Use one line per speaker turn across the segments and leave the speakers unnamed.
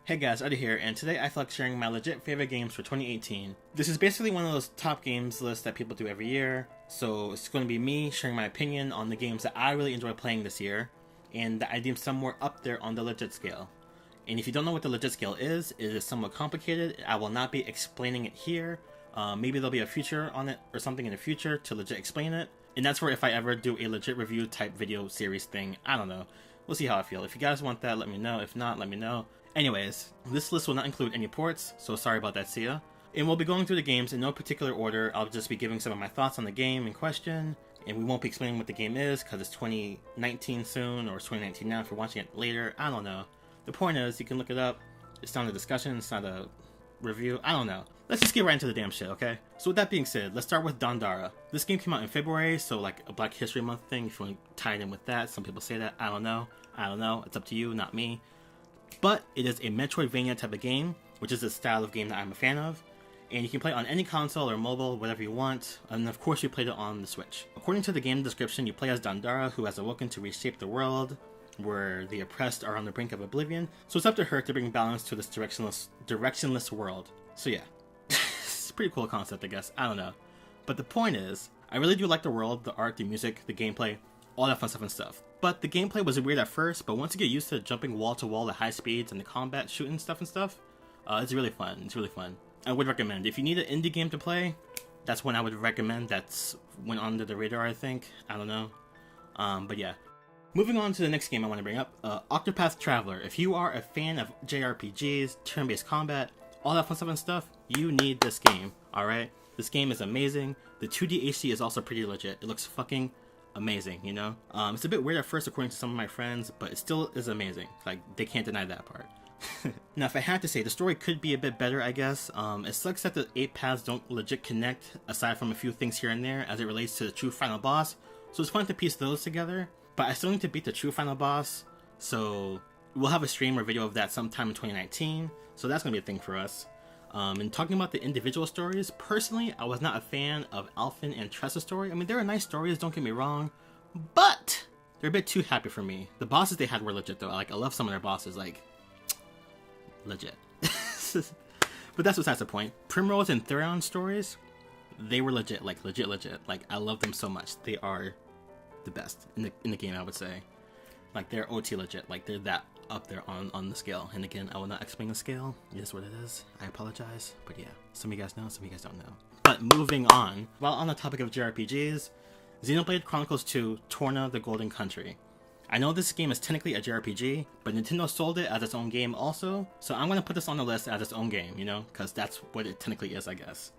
Hey guys, Eddie here, and today I feel like sharing my legit favorite games for 2018. This is basically one of those top games lists that people do every year, so it's going to be me sharing my opinion on the games that I really enjoy playing this year, and that I deem somewhere up there on the legit scale. And if you don't know what the legit scale is, it is somewhat complicated. I will not be explaining it here. Maybe there'll be a feature on it or something in the future to legit explain it, and that's where if I ever do a legit review type video series thing, I don't know. We'll see how I feel. If you guys want that, let me know. If not, let me know. Anyways, this list will not include any ports, so sorry about that, see ya. And we'll be going through the games in no particular order. I'll just be giving some of my thoughts on the game in question, and we won't be explaining what the game is, because it's 2019 soon, or it's 2019 now if you're watching it later, I don't know. The point is, you can look it up, it's not a discussion, it's not a review, I don't know. Let's just get right into the damn shit, okay? So with that being said, let's start with Dandara. This game came out in February, so like a Black History Month thing, if you want to tie it in with that. Some people say that, I don't know, it's up to you, not me. But it is a Metroidvania type of game, which is a style of game that I'm a fan of, and you can play it on any console or mobile, whatever you want, and of course you played it on the Switch. According to the game description, you play as Dandara, who has awoken to reshape the world, where the oppressed are on the brink of oblivion, so it's up to her to bring balance to this directionless world. So yeah, it's a pretty cool concept, I guess, I don't know. But the point is, I really do like the world, the art, the music, the gameplay, all that fun stuff. But the gameplay was weird at first, but once you get used to jumping wall to wall at high speeds and the combat shooting stuff, it's really fun. It's really fun. I would recommend. If you need an indie game to play, that's one I would recommend. That's went under the radar, I think. I don't know. But yeah. Moving on to the next game I want to bring up, Octopath Traveler. If you are a fan of JRPGs, turn-based combat, all that fun stuff, you need this game, alright? This game is amazing. The 2D HD is also pretty legit. It looks fucking amazing, you know? It's a bit weird at first according to some of my friends, but it still is amazing. Like, they can't deny that part. Now, if I had to say, the story could be a bit better, I guess. It sucks that the 8 paths don't legit connect, aside from a few things here and there, as it relates to the true final boss. So it's fun to piece those together, but I still need to beat the true final boss, so we'll have a stream or video of that sometime in 2019, so that's gonna be a thing for us. And talking about the individual stories, personally, I was not a fan of Alphen and Tressa's story. I mean, there are nice stories, don't get me wrong, but they're a bit too happy for me. The bosses they had were legit, though. Like, I love some of their bosses, like, legit. But that's besides the point. Primrose and Therion stories, they were legit, like, legit. Like, I love them so much. They are the best in the game, I would say. Like, they're OT legit, like, they're that up there on the scale. And again, I will not explain the scale. It is what it is. I apologize. But yeah, some of you guys know, some of you guys don't know. But moving on, while on the topic of JRPGs, Xenoblade Chronicles 2 Torna the Golden Country. I know this game is technically a JRPG, but Nintendo sold it as its own game also, so I'm going to put this on the list as its own game, you know, because that's what it technically is, I guess.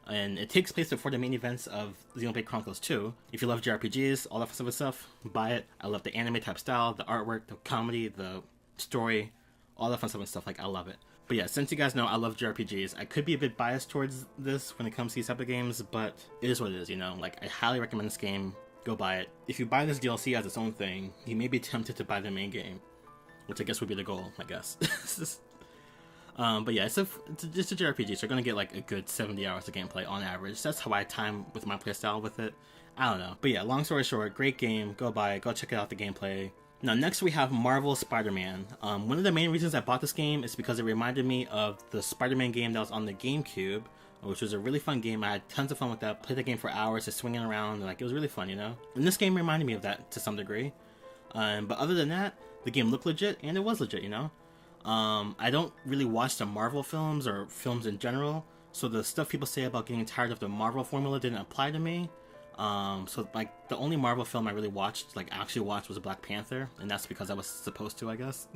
And it takes place before the main events of Xenoblade Chronicles 2. If you love JRPGs, all that sort of stuff, buy it. I love the anime type style, the artwork, the comedy, the story, all that fun stuff, like, I love it. But yeah, since you guys know I love JRPGs, I could be a bit biased towards this when it comes to these type of games, but it is what it is, you know? Like, I highly recommend this game. Go buy it. If you buy this DLC as its own thing, you may be tempted to buy the main game, which I guess would be the goal, I guess. But yeah, it's just a JRPG, so you're gonna get like a good 70 hours of gameplay on average. That's how I time with my playstyle with it. I don't know. But yeah, long story short, great game. Go buy it. Go check out the gameplay. Now, next we have Marvel Spider-Man. One of the main reasons I bought this game is because it reminded me of the Spider-Man game that was on the GameCube, which was a really fun game. I had tons of fun with that. Played the game for hours, just swinging around. Like, it was really fun, you know? And this game reminded me of that to some degree. But other than that, the game looked legit, and it was legit, you know? I don't really watch the Marvel films or films in general, so the stuff people say about getting tired of the Marvel formula didn't apply to me. So like the only Marvel film I really watched, like actually watched, was Black Panther, and that's because I was supposed to, I guess.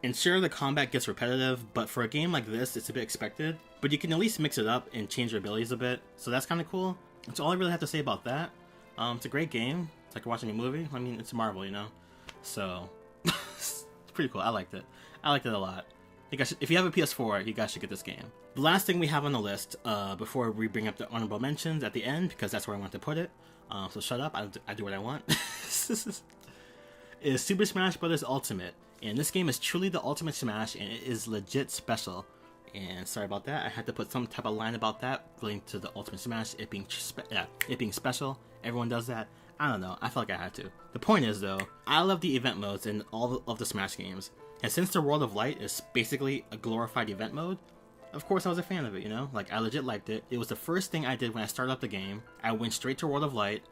And sure, the combat gets repetitive, but for a game like this, it's a bit expected. But you can at least mix it up and change your abilities a bit, so that's kind of cool. That's all I really have to say about that. It's a great game. It's like watching a movie. I mean, it's Marvel, you know? So, it's pretty cool. I liked it. I liked it a lot. If you have a PS4, you guys should get this game. The last thing we have on the list, before we bring up the honorable mentions at the end, because that's where I want to put it, so shut up, I do what I want, is Super Smash Bros. Ultimate. And this game is truly the ultimate Smash, and it is legit special. And sorry about that, I had to put some type of line about that, relating to the Ultimate Smash, it being special. Everyone does that. I don't know, I felt like I had to. The point is, though, I love the event modes in all of the Smash games. And since the World of Light is basically a glorified event mode, of course I was a fan of it, you know? Like, I legit liked it. It was the first thing I did when I started up the game. I went straight to World of Light,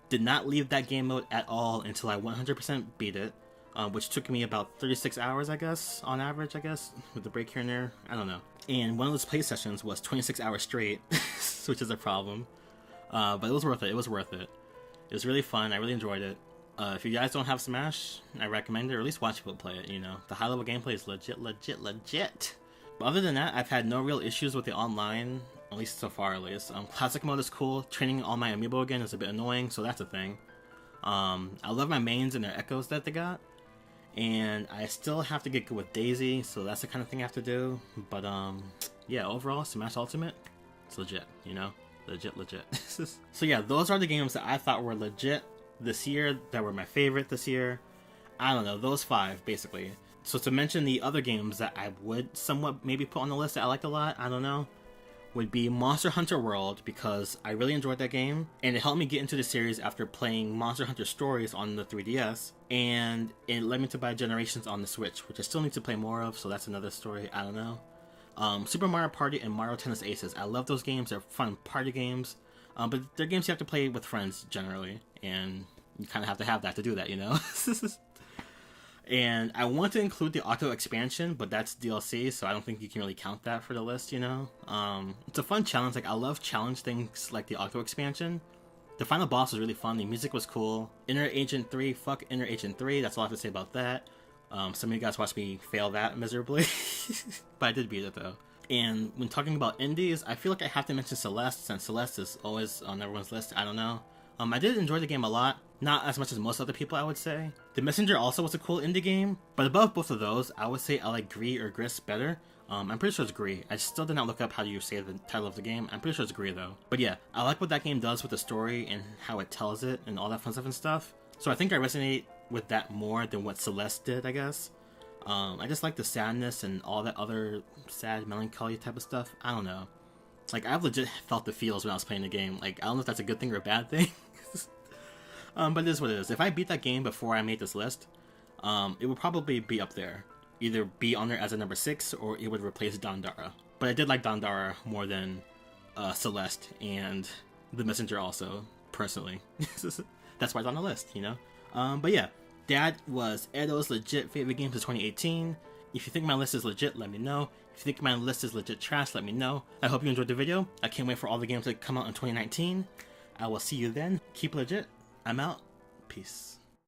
did not leave that game mode at all until I 100% beat it, which took me about 36 hours, I guess, on average, I guess, with the break here and there. I don't know. And one of those play sessions was 26 hours straight, which is a problem. But it was worth it. It was worth it. It was really fun. I really enjoyed it. If you guys don't have Smash, I recommend it, or at least watch people play it, you know. The high-level gameplay is legit. But other than that, I've had no real issues with the online, at least so far, at least. Classic mode is cool. Training all my amiibo again is a bit annoying, so that's a thing. I love my mains and their echoes that they got. And I still have to get good with Daisy, so that's the kind of thing I have to do. But, yeah, overall, Smash Ultimate, it's legit, you know? Legit. So yeah, those are the games that I thought were legit this year, that were my favorite this year. I don't know, those 5, basically. So to mention the other games that I would somewhat maybe put on the list that I liked a lot, I don't know, would be Monster Hunter World, because I really enjoyed that game, and it helped me get into the series after playing Monster Hunter Stories on the 3DS, and it led me to buy Generations on the Switch, which I still need to play more of, so that's another story, I don't know. Super Mario Party and Mario Tennis Aces. I love those games. They're fun party games. But they're games you have to play with friends, generally. And you kind of have to have that to do that, you know? And I want to include the Octo expansion, but that's DLC, so I don't think you can really count that for the list, you know? It's a fun challenge. Like, I love challenge things like the Octo expansion. The final boss was really fun. The music was cool. Inner Agent 3, fuck Inner Agent 3. That's all I have to say about that. Some of you guys watched me fail that miserably, but I did beat it though. And when talking about indies, I feel like I have to mention Celeste, since Celeste is always on everyone's list. I don't know. I did enjoy the game a lot, not as much as most other people, I would say. The Messenger also was a cool indie game, but above both of those, I would say I like Gree or Gris better. I'm pretty sure it's Gree. I still did not look up how you say the title of the game. I'm pretty sure it's Gree though. But yeah, I like what that game does with the story and how it tells it and all that fun stuff and stuff. So I think I resonate with that more than what Celeste did, I guess. I just like the sadness and all that other sad, melancholy type of stuff. I don't know. Like, I've legit felt the feels when I was playing the game. Like, I don't know if that's a good thing or a bad thing. But it is what it is. If I beat that game before I made this list, it would probably be up there. Either be on there as a number 6, or it would replace Dandara. But I did like Dandara more than Celeste and The Messenger also, personally. That's why it's on the list, you know? But yeah, that was Edo's legit favorite games of 2018. If you think my list is legit, let me know. If you think my list is legit trash, let me know. I hope you enjoyed the video. I can't wait for all the games to come out in 2019. I will see you then. Keep legit. I'm out. Peace.